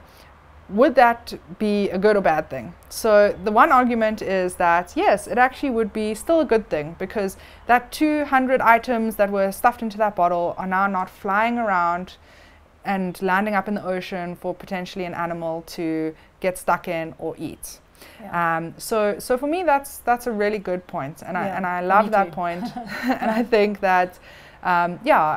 would that be a good or bad thing? So the one argument is that yes, it actually would be still a good thing because that 200 items that were stuffed into that bottle are now not flying around and landing up in the ocean for potentially an animal to get stuck in or eat. So for me that's a really good point, and I love that point. And I think that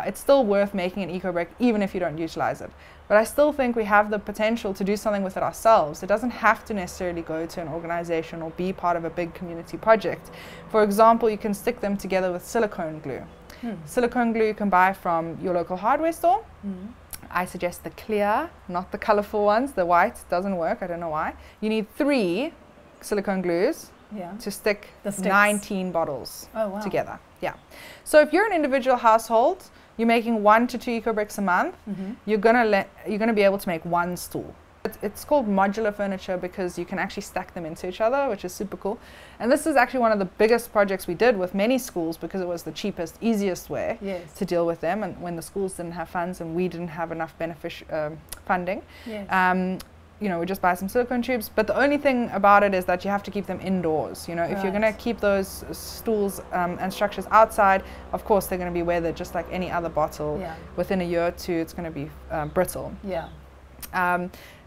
it's still worth making an Ecobrick even if you don't utilize it. But I still think we have the potential to do something with it ourselves. It doesn't have to necessarily go to an organization or be part of a big community project. For example, you can stick them together with silicone glue. Silicone glue you can buy from your local hardware store. I suggest the clear, not the colorful ones. The white doesn't work, I don't know why. You need 3 silicone glues to stick 19 bottles together. So if you're an individual household, you're making 1 to 2 Ecobricks a month, you're gonna be able to make 1 stool. It's called modular furniture because you can actually stack them into each other, which is super cool. And this is actually one of the biggest projects we did with many schools because it was the cheapest, easiest way to deal with them. And when the schools didn't have funds and we didn't have enough funding, you know, we just buy some silicone tubes. But the only thing about it is that you have to keep them indoors. You know, if you're going to keep those stools and structures outside, of course they're going to be weathered just like any other bottle. Within a year or 2, it's going to be brittle.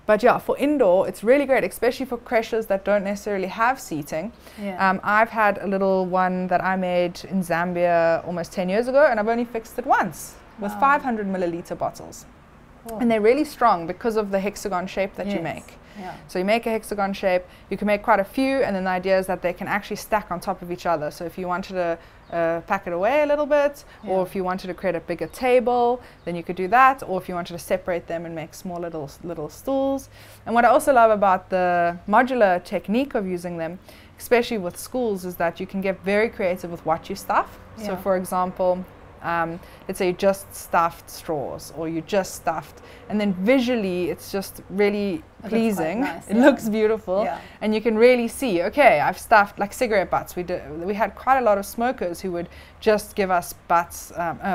But for indoor, it's really great, especially for creches that don't necessarily have seating. I've had a little one that I made in Zambia almost 10 years ago, and I've only fixed it once with 500 milliliter bottles. And they're really strong because of the hexagon shape that you make. So you make a hexagon shape, you can make quite a few, and then the idea is that they can actually stack on top of each other. So if you wanted to pack it away a little bit, or if you wanted to create a bigger table, then you could do that, or if you wanted to separate them and make small little stools. And what I also love about the modular technique of using them, especially with schools, is that you can get very creative with what you stuff. So for example, let's say you just stuffed straws, or you just stuffed, and then visually it's just really pleasing. It looks beautiful, and you can really see, okay, I've stuffed like cigarette butts. We had quite a lot of smokers who would just give us butts,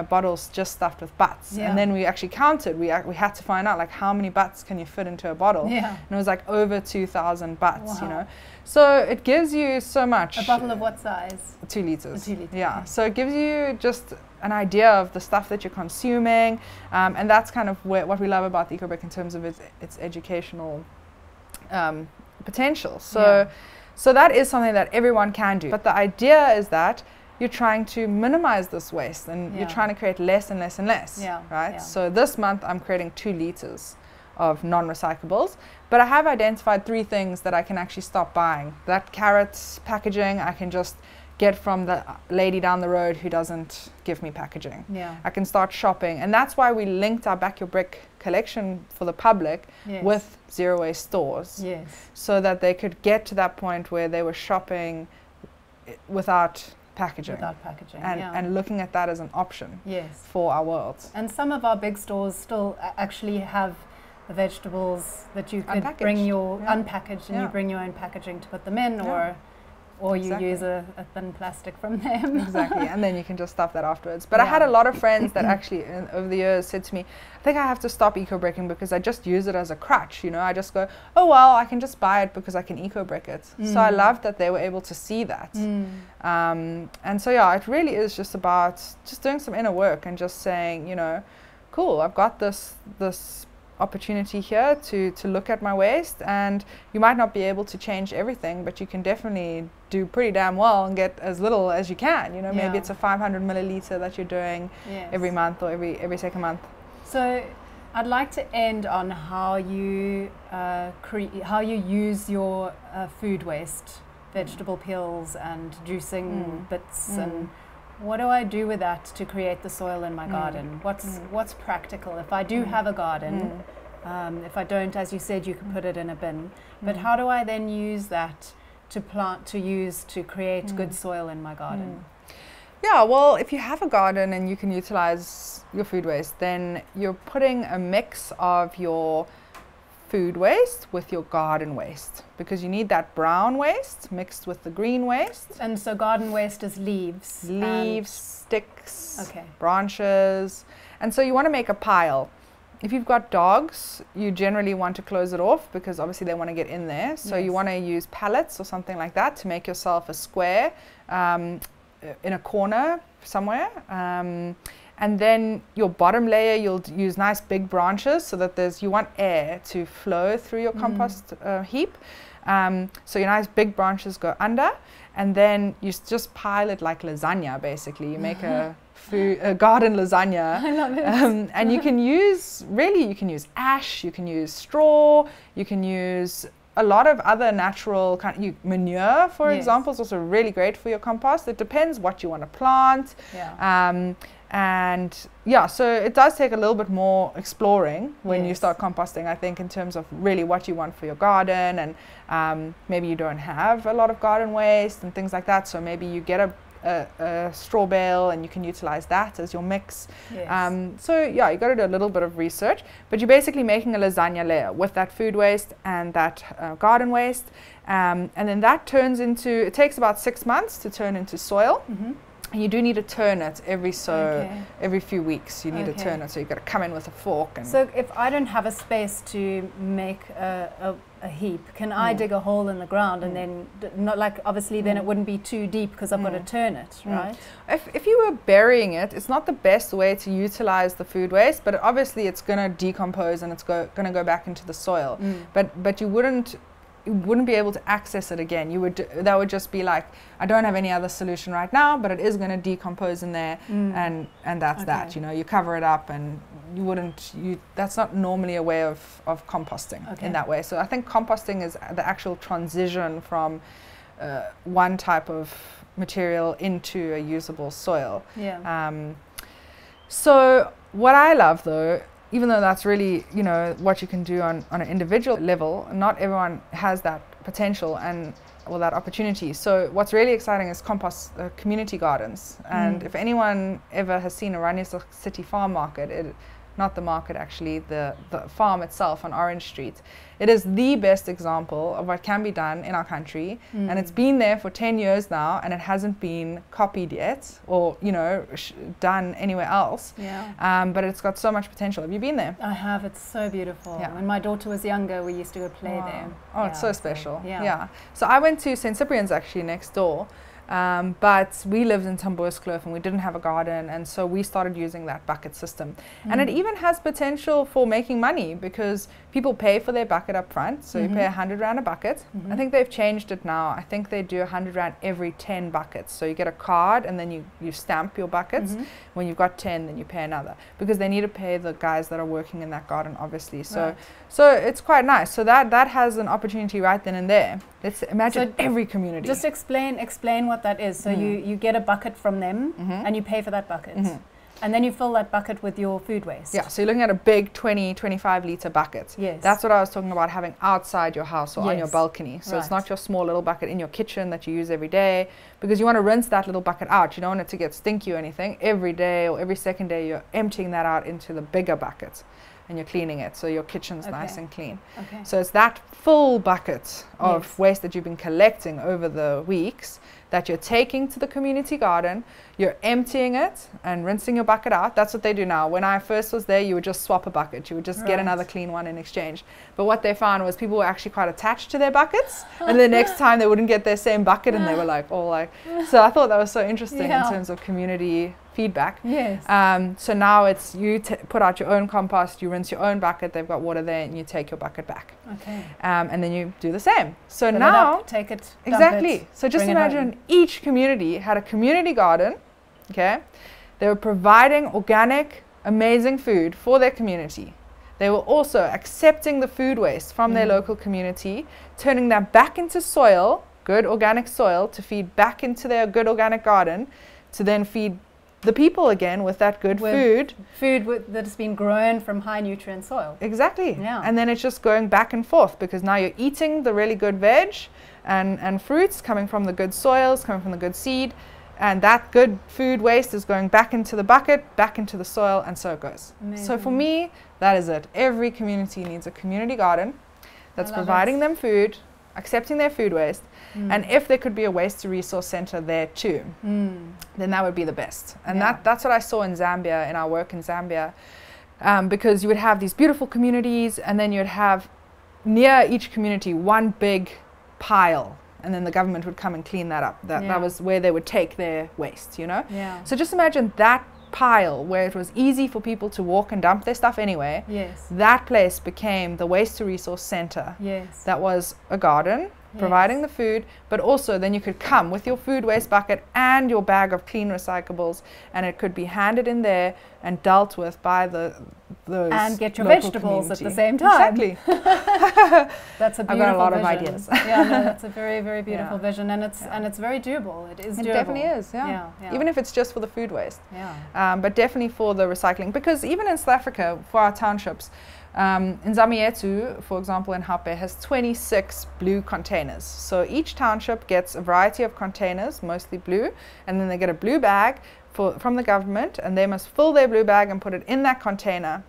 bottles just stuffed with butts, and then we actually counted. We had to find out like how many butts can you fit into a bottle, and it was like over 2,000 butts. You know, so it gives you so much. A bottle of what size? 2 liters. 2 liters. Yeah, so it gives you just an idea of the stuff that you're consuming, and that's kind of what we love about the Ecobrick in terms of its educational potential. So that is something that everyone can do. But the idea is that you're trying to minimize this waste, and you're trying to create less and less and less. Right? So this month I'm creating 2 liters of non-recyclables, but I have identified 3 things that I can actually stop buying. That carrot packaging I can just get from the lady down the road who doesn't give me packaging. I can start shopping, and that's why we linked our Back Your Brick collection for the public with zero waste stores, so that they could get to that point where they were shopping without packaging, and looking at that as an option for our world. And some of our big stores still actually have the vegetables that you could bring your unpackaged, and you bring your own packaging to put them in, Or you use a thin plastic from them. Exactly, and then you can just stuff that afterwards. But I had a lot of friends that actually over the years said to me, I think I have to stop eco-bricking because I just use it as a crutch, you know. I just go, oh well, I can just buy it because I can eco-brick it. So I loved that they were able to see that. And so yeah, it really is just about just doing some inner work and just saying, you know, cool, I've got this opportunity here to look at my waste, and you might not be able to change everything, but you can definitely do pretty damn well and get as little as you can, you know. Maybe it's a 500 milliliter that you're doing every month or every second month. So I'd like to end on how you use your food waste, vegetable peels and juicing bits, and what do I do with that to create the soil in my garden? What's practical? If I do have a garden, if I don't, as you said, you can put it in a bin. But how do I then use that to create good soil in my garden? Yeah, well, if you have a garden and you can utilize your food waste, then you're putting a mix of your food waste with your garden waste, because you need that brown waste mixed with the green waste. And so garden waste is leaves, sticks, branches, and so you want to make a pile. If you've got dogs, you generally want to close it off because obviously they want to get in there, so you want to use pallets or something like that to make yourself a square in a corner somewhere. And then your bottom layer, you'll use nice big branches so that you want air to flow through your compost heap. So your nice big branches go under, and then you just pile it like lasagna, basically. You make a garden lasagna. I love it. And you can use ash, you can use straw, you can use a lot of other natural manure, for example, is also really great for your compost. It depends what you want to plant. And yeah, so it does take a little bit more exploring when you start composting, I think, in terms of really what you want for your garden. And maybe you don't have a lot of garden waste and things like that, so maybe you get a straw bale and you can utilize that as your mix. So yeah, you got to do a little bit of research, but you're basically making a lasagna layer with that food waste and that garden waste, and then that turns into, it takes about 6 months to turn into soil. And you do need to turn it every few weeks. You need to turn it, so you've got to come in with a fork. And so if I don't have a space to make a heap, can I dig a hole in the ground and then not like, obviously then it wouldn't be too deep because I've got to turn it, right? If you were burying it, it's not the best way to utilize the food waste, but obviously it's going to decompose and it's going to go back into the soil. But you wouldn't be able to access it again. That would just be like, I don't have any other solution right now, but it is going to decompose in there, and that's that. You know, you cover it up, and that's not normally a way of composting in that way. So I think composting is the actual transition from one type of material into a usable soil. So what I love, though, even though that's really, you know, what you can do on an individual level, not everyone has that potential or that opportunity. So what's really exciting is compost community gardens. And if anyone ever has seen a Oranje City farm market, not the market actually, the farm itself on Orange Street, it is the best example of what can be done in our country. And it's been there for 10 years now, and it hasn't been copied yet or, you know, done anywhere else. But it's got so much potential. Have you been there? I have. It's so beautiful. When my daughter was younger, we used to go play there. Oh, it's so special. So I went to St. Cyprian's actually next door. But we lived in Tamboerskloof and we didn't have a garden, and so we started using that bucket system. And it even has potential for making money because people pay for their bucket up front, so you pay 100 Rand a bucket. I think they've changed it now. I think they do 100 Rand every 10 buckets. So you get a card and then you stamp your buckets. When you've got 10, then you pay another, because they need to pay the guys that are working in that garden, obviously. So it's quite nice. So that has an opportunity right then and there. Let's imagine every community. Just explain what that is. So you get a bucket from them and you pay for that bucket. And then you fill that bucket with your food waste. Yeah, so you're looking at a big 25 litre bucket. That's what I was talking about, having outside your house or on your balcony. So it's not your small little bucket in your kitchen that you use every day, because you want to rinse that little bucket out. You don't want it to get stinky or anything. Every day or every second day, you're emptying that out into the bigger bucket. and you're cleaning it, so your kitchen's Okay. nice and clean. Okay. So it's that full bucket of Yes. waste that you've been collecting over the weeks that you're taking to the community garden, you're emptying it and rinsing your bucket out. That's what they do now. When I first was there, you would just swap a bucket. You would just get Right. another clean one in exchange. But what they found was people were actually quite attached to their buckets, and the next time they wouldn't get their same bucket, and they were like, all like, so I thought that was so interesting Yeah. in terms of community feedback. Yes. So now it's you put out your own compost, you rinse your own bucket, they've got water there, and you take your bucket back. Okay. And then you do the same. So Fill it now, up, take it, dump exactly. it, So just bring it home. imagine each community had a community garden, okay? They were providing organic, amazing food for their community. They were also accepting the food waste from their local community, turning that back into soil, good organic soil, to feed back into their good organic garden, to then feed the people again with that good food. That has been grown from high nutrient soil. Exactly. Yeah. And then it's just going back and forth, because now you're eating the really good veg and fruits coming from the good soils, coming from the good seed, and that good food waste is going back into the bucket, back into the soil, and so it goes. So for Amazing. me, that is it. Every community needs a community garden that's I love providing it. them food, accepting their food waste, and if there could be a waste to resource center there too, then that would be the best. And Yeah. that's what I saw in Zambia, in our work in Zambia, because you would have these beautiful communities, and then you'd have near each community one big pile, and then the government would come and clean that up. That was where they would take their waste, you know? Yeah. So just imagine that pile where it was easy for people to walk and dump their stuff anyway. Yes. That place became the waste to resource center. Yes. That was a garden providing the food, but also then you could come with your food waste bucket and your bag of clean recyclables, and it could be handed in there and dealt with by those And get your local vegetables at the community. same time. Exactly. That's a I've beautiful got a lot of vision. ideas. Yeah, no, that's a very, very beautiful Yeah. vision, and it's very doable. It is It doable. definitely is, yeah. Yeah. Even if it's just for the food waste. Yeah. But definitely for the recycling, because even in South Africa, for our townships, in Zamietu, for example, in Hape, has 26 blue containers. So each township gets a variety of containers, mostly blue, and then they get a blue bag from the government, and they must fill their blue bag and put it in that container.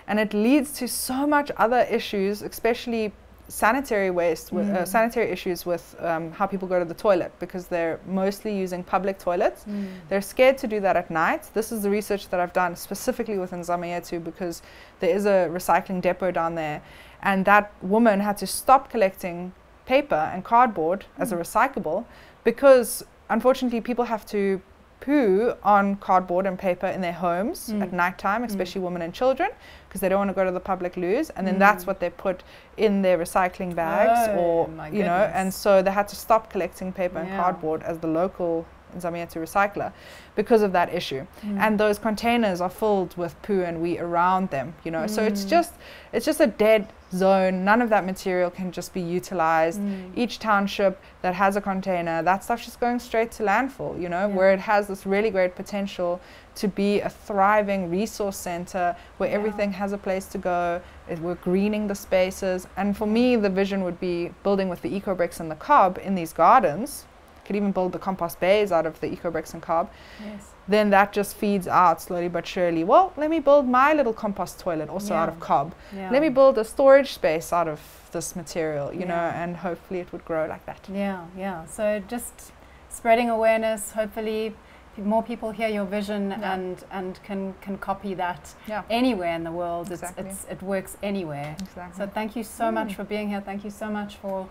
And it leads to so much other issues, especially sanitary waste, sanitary issues with how people go to the toilet, because they're mostly using public toilets. They're scared to do that at night. This is the research that I've done specifically within Zamietu, because there is a recycling depot down there, and that woman had to stop collecting paper and cardboard as a recyclable, because unfortunately people have to poo on cardboard and paper in their homes at nighttime, especially women and children, because they don't want to go to the public loos, and then that's what they put in their recycling bags, Oh, or my you know, goodness. and so they had to stop collecting paper and Yeah. cardboard as the local Zamietu recycler because of that issue. And those containers are filled with poo and wee around them, you know. So it's just a dead zone. None of that material can just be utilized. Each township that has a container, that stuff's just going straight to landfill, you know, where it has this really great potential to be a thriving resource center where everything has a place to go. We're greening the spaces. And for me, the vision would be building with the Ecobricks and the cob in these gardens. Could even build the compost bays out of the Ecobricks and cob. Yes. Then that just feeds out slowly but surely. Well, let me build my little compost toilet also out of cob. Yeah. Let me build a storage space out of this material, you know, Yeah. and hopefully it would grow like that. Yeah. So just spreading awareness. Hopefully, more people hear your vision and can copy that anywhere in the world. Exactly. It works anywhere. Exactly. So thank you so much for being here. Thank you so much for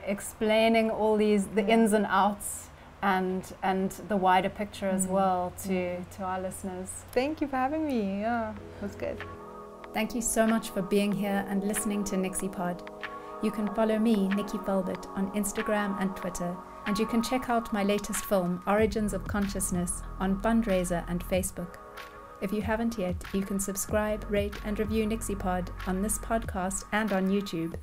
explaining all the ins and outs and the wider picture as well to our listeners. Thank you for having me. Yeah, it was good. Thank you so much for being here and listening to NixyPod. You can follow me, Nikki Felbert, on Instagram and Twitter, and you can check out my latest film, Origins of Consciousness, on Fundraiser and Facebook. If you haven't yet, you can subscribe, rate and review NixyPod on this podcast and on YouTube.